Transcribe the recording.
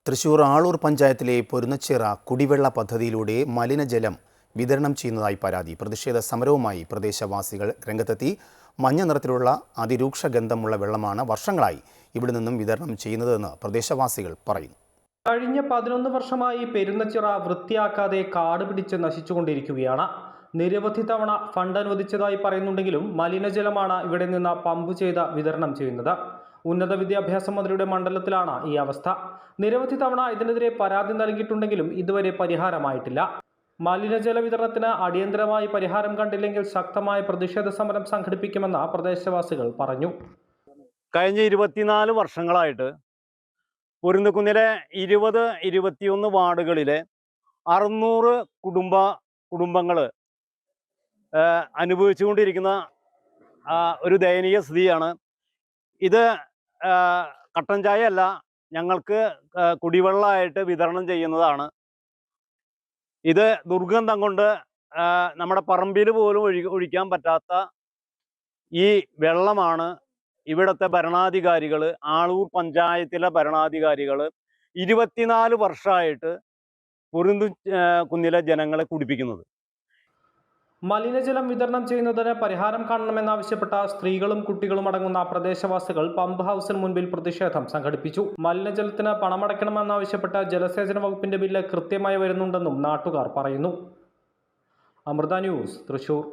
തൃശൂർ ആളൂർ പഞ്ചായത്തിലെ പൊരുന്നച്ചിറ കുടിവെള്ള പദ്ധതിയിലൂടെ മലിനജലം വിതരണം ചെയ്യുന്നതായി പരാതി. പ്രതിഷേധ സമരവുമായി പ്രദേശവാസികൾ രംഗത്തെത്തി. മഞ്ഞ നിറത്തിലുള്ള അതിരൂക്ഷ ഗന്ധമുള്ള വെള്ളമാണ് വർഷങ്ങളായി ഇവിടെ നിന്നും വിതരണം ചെയ്യുന്നതെന്ന് പ്രദേശവാസികൾ പറയുന്നു. കഴിഞ്ഞ 11 വർഷമായി പെരുന്നച്ചിറ വൃത്തിയാക്കാതെ കാട് പിടിച്ച് നശിച്ചുകൊണ്ടിരിക്കുകയാണ്. നിരവധി തവണ ഫണ്ട് അനുവദിച്ചതായി പറയുന്നുണ്ടെങ്കിലും മലിനജലമാണ് ഇവിടെ നിന്ന് പമ്പ് ചെയ്ത് വിതരണം ചെയ്യുന്നത്. ഉന്നത വിദ്യാഭ്യാസ മന്ത്രിയുടെ മണ്ഡലത്തിലാണ് ഈ അവസ്ഥ. നിരവധി തവണ ഇതിനെതിരെ പരാതി നൽകിയിട്ടുണ്ടെങ്കിലും ഇതുവരെ പരിഹാരമായിട്ടില്ല. മലിനജല വിതരണത്തിന് അടിയന്തരമായി പരിഹാരം കണ്ടില്ലെങ്കിൽ ശക്തമായ പ്രതിഷേധ സമരം സംഘടിപ്പിക്കുമെന്ന് പ്രദേശവാസികൾ പറഞ്ഞു. കഴിഞ്ഞ 24 വർഷങ്ങളായിട്ട് പൊരുന്നക്കുന്നിലെ 20-21 വാർഡുകളിലെ 600 കുടുംബങ്ങൾ അനുഭവിച്ചുകൊണ്ടിരിക്കുന്ന ഒരു ദയനീയ സ്ഥിതിയാണ് ഇത്. കട്ടൻ ചായ അല്ല, ഞങ്ങൾക്ക് കുടിവെള്ളമായിട്ട് വിതരണം ചെയ്യുന്നതാണ്. ഇത് ദുർഗന്ധം കൊണ്ട് നമ്മുടെ പറമ്പിൽ പോലും ഒഴിക്കാൻ പറ്റാത്ത ഈ വെള്ളമാണ് ഇവിടുത്തെ ഭരണാധികാരികൾ, ആളൂർ പഞ്ചായത്തിലെ ഭരണാധികാരികൾ 24 വർഷമായിട്ട് പൊരുന്നക്കുന്നിലെ ജനങ്ങളെ കുടിപ്പിക്കുന്നത്. മലിനജലം വിതരണം ചെയ്യുന്നതിന് പരിഹാരം കാണണമെന്നാവശ്യപ്പെട്ട സ്ത്രീകളും കുട്ടികളും അടങ്ങുന്ന പ്രദേശവാസികൾ പമ്പ് ഹൗസിന് മുൻപിൽ പ്രതിഷേധം സംഘടിപ്പിച്ചു. മലിനജലത്തിന് പണമടയ്ക്കണമെന്നാവശ്യപ്പെട്ട ജലസേചന വകുപ്പിന്റെ ബില്ല് കൃത്യമായി വരുന്നുണ്ടെന്നും നാട്ടുകാർ പറയുന്നു. അമൃത ന്യൂസ്, തൃശൂർ.